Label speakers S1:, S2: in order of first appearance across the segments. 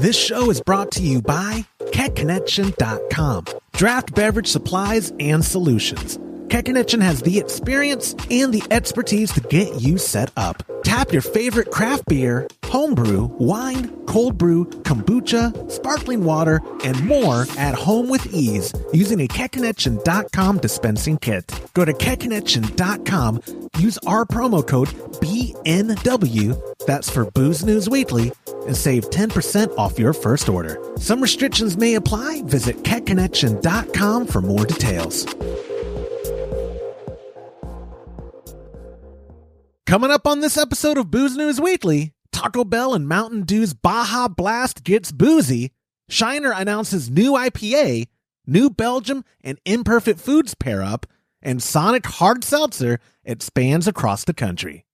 S1: This show is brought to you by KetConnection.com, draft beverage supplies and solutions. Ket Connection has the experience and the expertise to get you set up. Tap your favorite craft beer, homebrew, wine, cold brew, kombucha, sparkling water, and more at home with ease using a KetConnection.com dispensing kit. Go to KetConnection.com, use our promo code BNW, that's for Booze News Weekly, and save 10% off your first order. Some restrictions may apply. Visit KetConnection.com for more details. Coming up on this episode of Booze News Weekly, Taco Bell and Mountain Dew's Baja Blast gets boozy, Shiner announces new IPA, new Belgium and Imperfect Foods pair up, and Sonic Hard Seltzer expands across the country.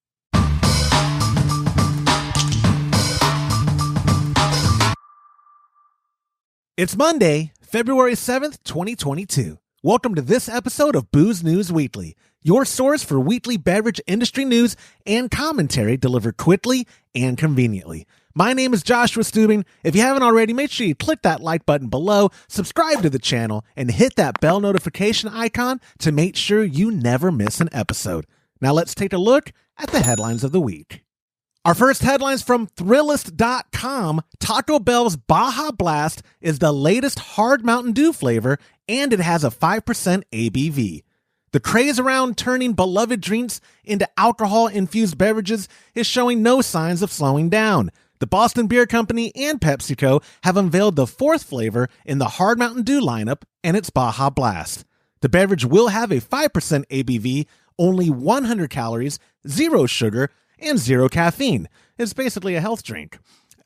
S1: It's Monday, February 7th, 2022. Welcome to this episode of Booze News Weekly, your source for weekly beverage industry news and commentary delivered quickly and conveniently. My name is Joshua Stubing. If you haven't already, make sure you click that like button below, subscribe to the channel, and hit that bell notification icon to make sure you never miss an episode. Now let's take a look at the headlines of the week. Our first headlines from Thrillist.com. Taco Bell's Baja Blast is the latest hard Mountain Dew flavor, and it has a 5% ABV. The craze around turning beloved drinks into alcohol-infused beverages is showing no signs of slowing down. The Boston Beer Company and PepsiCo have unveiled the fourth flavor in the hard Mountain Dew lineup, and it's Baja Blast. The beverage will have a 5% ABV, only 100 calories, 0 sugar, and 0 caffeine. It's basically a health drink.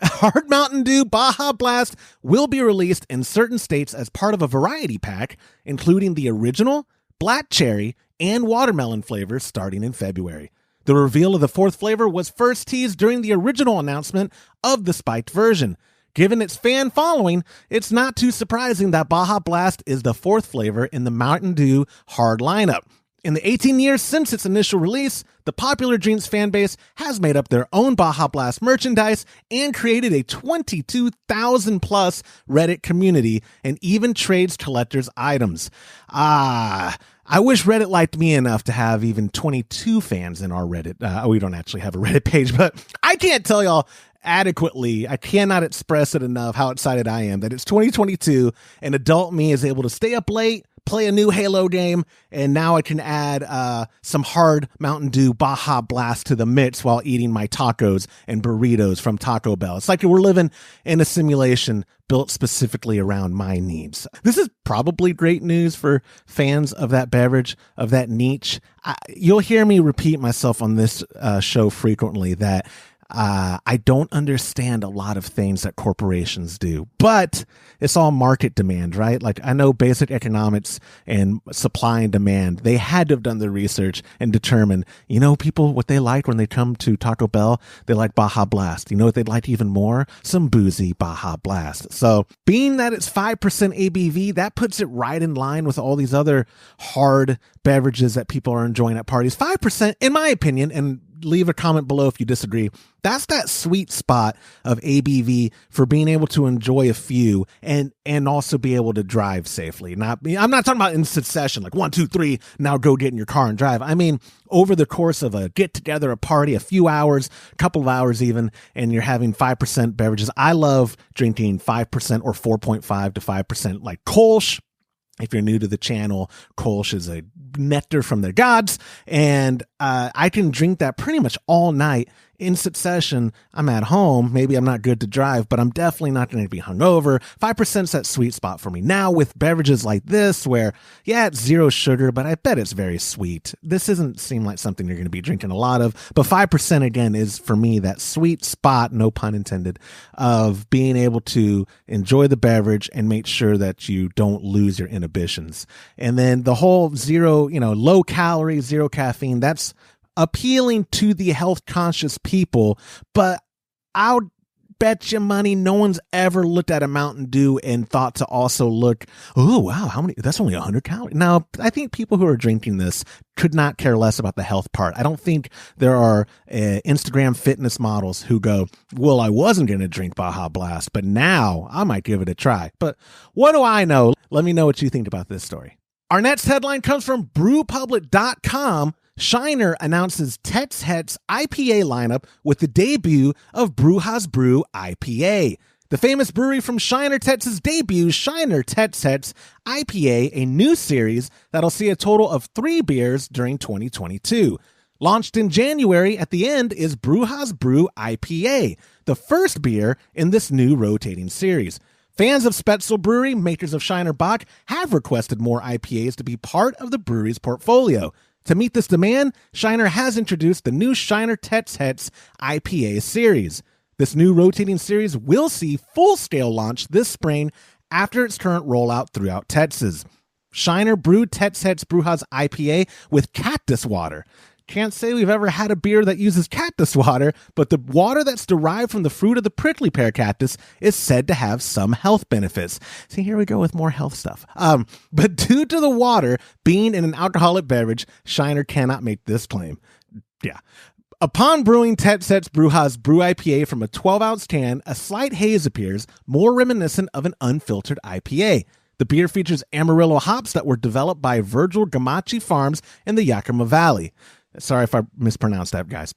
S1: Hard Mountain Dew Baja Blast will be released in certain states as part of a variety pack, including the original, black cherry, and watermelon flavors starting in February. The reveal of the fourth flavor was first teased during the original announcement of the spiked version. Given its fan following, it's not too surprising that Baja Blast is the fourth flavor in the Mountain Dew hard lineup. In the 18 years since its initial release, the popular drinks fan base has made up their own Baja Blast merchandise and created a 22,000 plus Reddit community and even trades collectors' items. I wish Reddit liked me enough to have even 22 fans in our Reddit. We don't actually have a Reddit page, but I can't tell y'all adequately. I cannot express it enough how excited I am that it's 2022 and adult me is able to stay up late, play a new Halo game, and now I can add some hard Mountain Dew Baja Blast to the mix while eating my tacos and burritos from Taco Bell. It's like we're living in a simulation built specifically around my needs. This is probably great news for fans of that beverage, of that niche. You'll hear me repeat myself on this show frequently that I don't understand a lot of things that corporations do, but it's all market demand, right? Like I know basic economics and supply and demand. They had to have done the research and determined, people, what they like when they come to Taco Bell, they like Baja Blast. You know what they'd like even more? Some Boozey Baja Blast. So being that it's 5% ABV, that puts it right in line with all these other hard beverages that people are enjoying at parties. 5%, in my opinion, and leave a comment below if you disagree. That's that sweet spot of ABV for being able to enjoy a few and also be able to drive safely. I'm not talking about in succession, like 1, 2, 3, now go get in your car and drive. I mean, over the course of a get together, a party, a few hours, a couple of hours even, and you're having 5% beverages. I love drinking 5% or 4.5 to 5%, like Kolsch. If you're new to the channel, Kolsch is a nectar from the gods, and I can drink that pretty much all night in succession. I'm at home. Maybe I'm not good to drive, but I'm definitely not going to be hungover. 5% is that sweet spot for me. Now with beverages like this, where, it's 0 sugar, but I bet it's very sweet. This doesn't seem like something you're going to be drinking a lot of, but 5% again is for me that sweet spot, no pun intended, of being able to enjoy the beverage and make sure that you don't lose your inhibitions. And then the whole 0, low calorie, 0 caffeine, that's appealing to the health conscious people, but I'll bet you money no one's ever looked at a Mountain Dew and thought to also look, oh, wow, how many? That's only 100 calories. Now, I think people who are drinking this could not care less about the health part. I don't think there are Instagram fitness models who go, well, I wasn't going to drink Baja Blast, but now I might give it a try. But what do I know? Let me know what you think about this story. Our next headline comes from brewpublic.com. Shiner announces Tet's Het's IPA lineup with the debut of Brewhaus Brew IPA. The famous brewery from Shiner Tet's debut, Shiner Tet's Het's IPA, a new series that'll see a total of 3 beers during 2022. Launched in January, at the end is Brewhaus Brew IPA, the first beer in this new rotating series. Fans of Spätzle Brewery, makers of Shiner Bock, have requested more IPAs to be part of the brewery's portfolio. To meet this demand, Shiner has introduced the new Shiner Tet's Het's IPA series. This new rotating series will see full-scale launch this spring after its current rollout throughout Texas. Shiner brewed Tet's Het's Brewhaus IPA with cactus water. Can't say we've ever had a beer that uses cactus water, but the water that's derived from the fruit of the prickly pear cactus is said to have some health benefits. See, here we go with more health stuff. But due to the water being in an alcoholic beverage, Shiner cannot make this claim. Yeah. Upon brewing Tet's Het's Brewhaus Brew IPA from a 12-ounce can, a slight haze appears, more reminiscent of an unfiltered IPA. The beer features Amarillo hops that were developed by Virgil Gamache Farms in the Yakima Valley. Sorry if I mispronounced that, guys.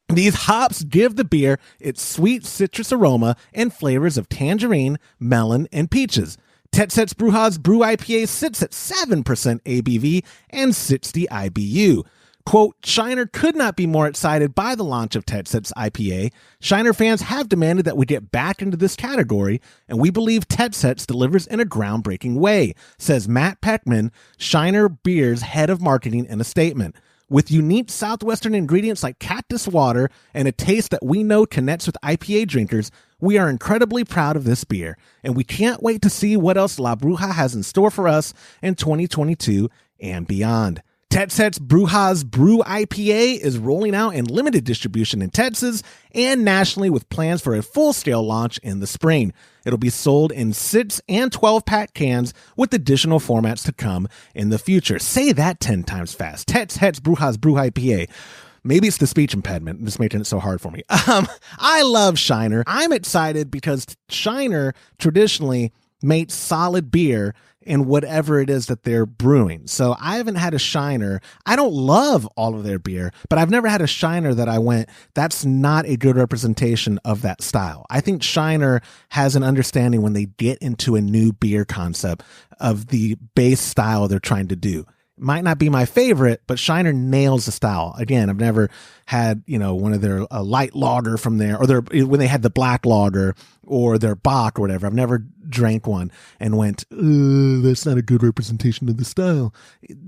S1: These hops give the beer its sweet citrus aroma and flavors of tangerine, melon, and peaches. Tet's Het's Brewhaus Brew IPA sits at 7% ABV and 60 IBU. Quote, Shiner could not be more excited by the launch of Tet's Het's IPA. Shiner fans have demanded that we get back into this category, and we believe Tet's Het's delivers in a groundbreaking way, says Matt Peckman, Shiner Beer's head of marketing, in a statement. With unique Southwestern ingredients like cactus water and a taste that we know connects with IPA drinkers, we are incredibly proud of this beer, and we can't wait to see what else La Bruja has in store for us in 2022 and beyond. Tet's Het's Brewhaus Brew IPA is rolling out in limited distribution in Texas and nationally with plans for a full-scale launch in the spring. It'll be sold in 6 and 12-pack cans with additional formats to come in the future. Say that 10 times fast. Tet's Het's Brewhaus Brew IPA. Maybe it's the speech impediment that's making it so hard for me. I love Shiner. I'm excited because Shiner traditionally makes solid beer in whatever it is that they're brewing. So I haven't had a Shiner. I don't love all of their beer, but I've never had a Shiner that I went, that's not a good representation of that style. I think Shiner has an understanding when they get into a new beer concept of the base style they're trying to do. Might not be my favorite, but Shiner nails the style. Again, I've never had, one of their light lager from there, or when they had the black lager or their Bock or whatever. I've never drank one and went, that's not a good representation of the style.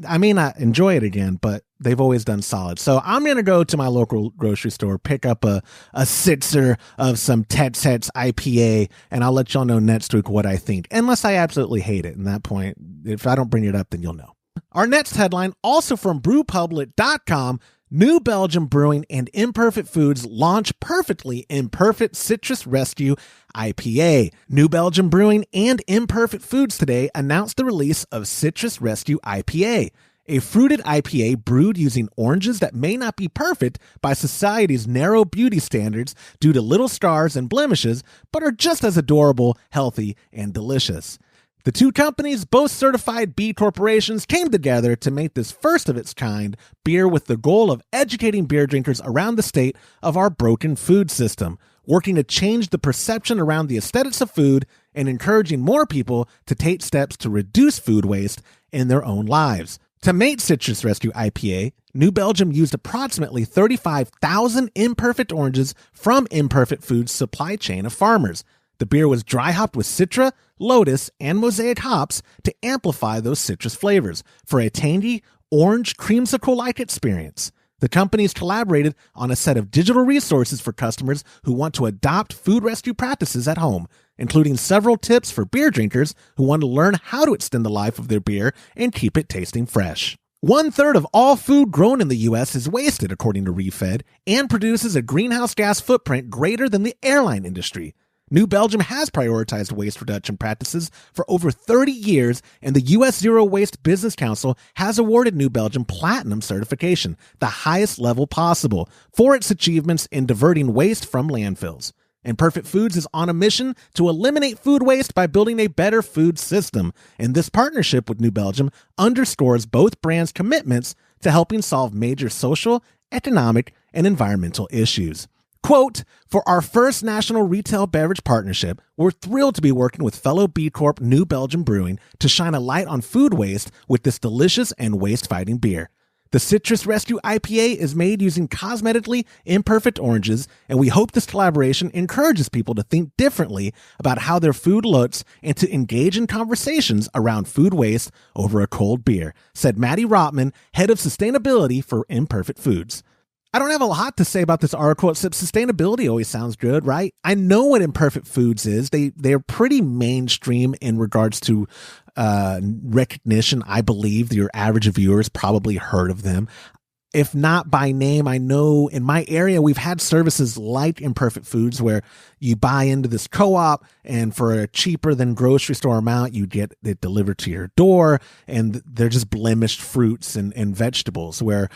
S1: I may not enjoy it again, but they've always done solid. So I'm going to go to my local grocery store, pick up a sitzer of some Tet's Het's IPA, and I'll let y'all know next week what I think, unless I absolutely hate it. And at that point, if I don't bring it up, then you'll know. Our next headline, also from brewpublic.com, New Belgium Brewing and Imperfect Foods launch Perfectly Imperfect Citrus Rescue IPA. New Belgium Brewing and Imperfect Foods today announced the release of Citrus Rescue IPA, a fruited IPA brewed using oranges that may not be perfect by society's narrow beauty standards due to little scars and blemishes, but are just as adorable, healthy, and delicious. The two companies, both certified B corporations, came together to make this first of its kind beer with the goal of educating beer drinkers around the state of our broken food system, working to change the perception around the aesthetics of food and encouraging more people to take steps to reduce food waste in their own lives. To make Citrus Rescue IPA, New Belgium used approximately 35,000 imperfect oranges from Imperfect Foods' supply chain of farmers. The beer was dry hopped with Citra, Lotus, and Mosaic hops to amplify those citrus flavors for a tangy, orange, creamsicle-like experience. The companies collaborated on a set of digital resources for customers who want to adopt food rescue practices at home, including several tips for beer drinkers who want to learn how to extend the life of their beer and keep it tasting fresh. 1/3 of all food grown in the U.S. is wasted, according to ReFed, and produces a greenhouse gas footprint greater than the airline industry. New Belgium has prioritized waste reduction practices for over 30 years, and the U.S. Zero Waste Business Council has awarded New Belgium Platinum certification, the highest level possible, for its achievements in diverting waste from landfills. Imperfect Foods is on a mission to eliminate food waste by building a better food system, and this partnership with New Belgium underscores both brands' commitments to helping solve major social, economic, and environmental issues. Quote, for our first national retail beverage partnership, we're thrilled to be working with fellow B Corp New Belgium Brewing to shine a light on food waste with this delicious and waste-fighting beer. The Citrus Rescue IPA is made using cosmetically imperfect oranges, and we hope this collaboration encourages people to think differently about how their food looks and to engage in conversations around food waste over a cold beer, said Maddie Rotman, head of sustainability for Imperfect Foods. I don't have a lot to say about this article, except sustainability always sounds good, right? I know what Imperfect Foods is. They're pretty mainstream in regards to recognition. I believe your average viewer's probably heard of them. If not by name, I know in my area, we've had services like Imperfect Foods where you buy into this co-op and for a cheaper than grocery store amount, you get it delivered to your door, and they're just blemished fruits and vegetables where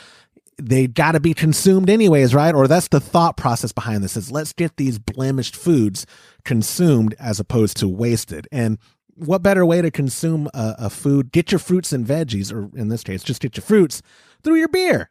S1: they got to be consumed anyways, right? Or that's the thought process behind this is let's get these blemished foods consumed as opposed to wasted. And what better way to consume a food? Get your fruits and veggies, or in this case, just get your fruits through your beer.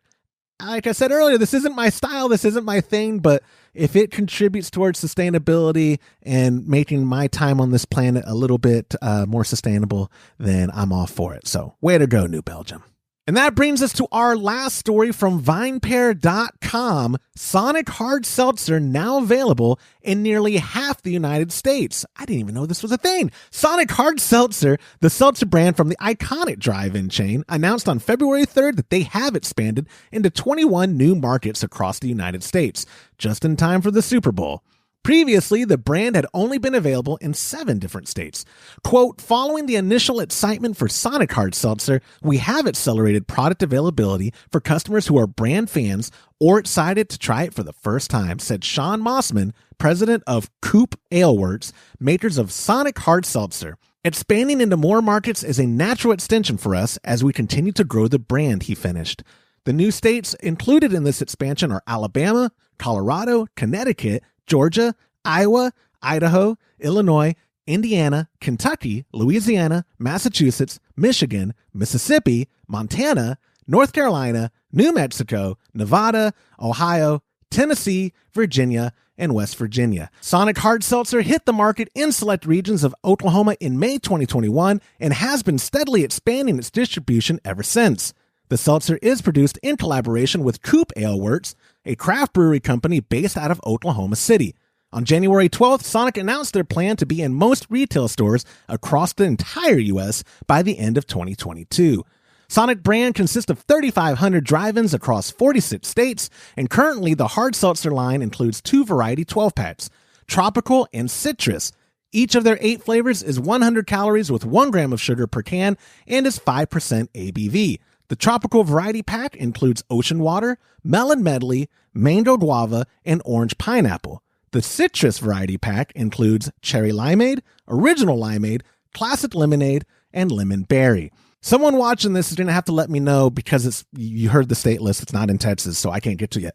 S1: Like I said earlier, this isn't my style. This isn't my thing. But if it contributes towards sustainability and making my time on this planet a little bit more sustainable, then I'm all for it. So way to go, New Belgium. And that brings us to our last story from VinePair.com. Sonic Hard Seltzer now available in nearly half the United States. I didn't even know this was a thing. Sonic Hard Seltzer, the seltzer brand from the iconic drive-in chain, announced on February 3rd that they have expanded into 21 new markets across the United States, just in time for the Super Bowl. Previously, the brand had only been available in 7 different states. Quote, following the initial excitement for Sonic Hard Seltzer, we have accelerated product availability for customers who are brand fans or excited to try it for the first time, said Sean Mossman, president of Coop Ale Works, makers of Sonic Hard Seltzer. Expanding into more markets is a natural extension for us as we continue to grow the brand, he finished. The new states included in this expansion are Alabama, Colorado, Connecticut, Georgia, Iowa, Idaho, Illinois, Indiana, Kentucky, Louisiana, Massachusetts, Michigan, Mississippi, Montana, North Carolina, New Mexico, Nevada, Ohio, Tennessee, Virginia, and West Virginia. Sonic Hard Seltzer hit the market in select regions of Oklahoma in May 2021 and has been steadily expanding its distribution ever since. The seltzer is produced in collaboration with Coop Ale Works, a craft brewery company based out of Oklahoma City. On January 12th, Sonic announced their plan to be in most retail stores across the entire U.S. by the end of 2022. Sonic brand consists of 3,500 drive-ins across 46 states, and currently the hard seltzer line includes 2 variety 12-packs, tropical and citrus. Each of their 8 flavors is 100 calories with 1 gram of sugar per can and is 5% ABV. The tropical variety pack includes ocean water, melon medley, mango guava, and orange pineapple. The citrus variety pack includes cherry limeade, original limeade, classic lemonade, and lemon berry. Someone watching this is going to have to let me know because you heard the state list. It's not in Texas, so I can't get to it.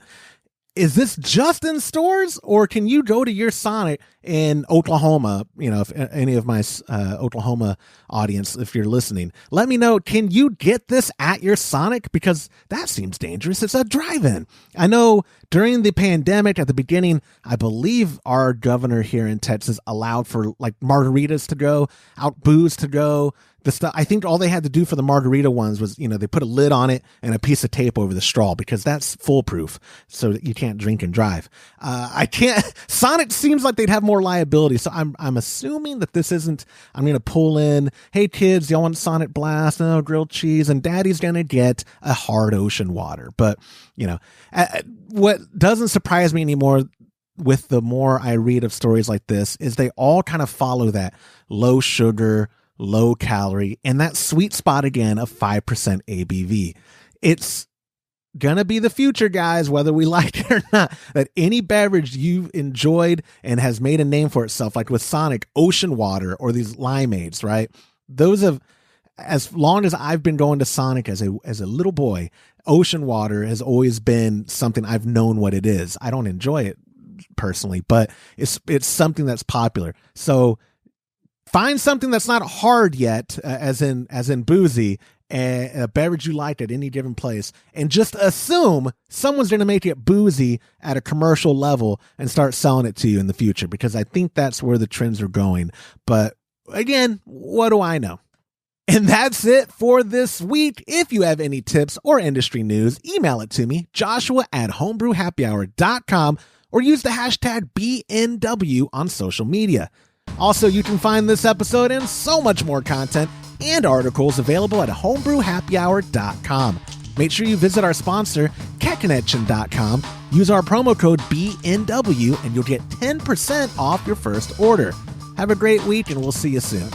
S1: Is this just in stores, or can you go to your Sonic in Oklahoma? You know, if any of my Oklahoma audience, if you're listening, let me know. Can you get this at your Sonic? Because that seems dangerous. It's a drive-in. I know during the pandemic at the beginning, I believe our governor here in Texas allowed for like margaritas to go, out booze to go. The stuff, I think all they had to do for the margarita ones was, they put a lid on it and a piece of tape over the straw because that's foolproof so that you can't drink and drive. Sonic seems like they'd have more liability. So I'm assuming that this isn't, I'm going to pull in, hey kids, y'all want Sonic Blast? No, grilled cheese. And daddy's going to get a hard ocean water. But, what doesn't surprise me anymore with the more I read of stories like this is they all kind of follow that low sugar, low calorie, and that sweet spot again of 5% ABV. It's gonna be the future, guys, whether we like it or not, that any beverage you've enjoyed and has made a name for itself, like with Sonic, ocean water, or these limeades, right? Those have, as long as I've been going to Sonic as a little boy, ocean water has always been something I've known what it is. I don't enjoy it personally, but it's something that's popular. So find something that's not hard yet, as in Boozey, a beverage you liked at any given place, and just assume someone's going to make it boozy at a commercial level and start selling it to you in the future, because I think that's where the trends are going. But again, what do I know? And that's it for this week. If you have any tips or industry news, email it to me, joshua@homebrewhappyhour.com, or use the hashtag BNW on social media. Also, you can find this episode and so much more content and articles available at homebrewhappyhour.com. Make sure you visit our sponsor, ketconnection.com. Use our promo code BNW and you'll get 10% off your first order. Have a great week and we'll see you soon.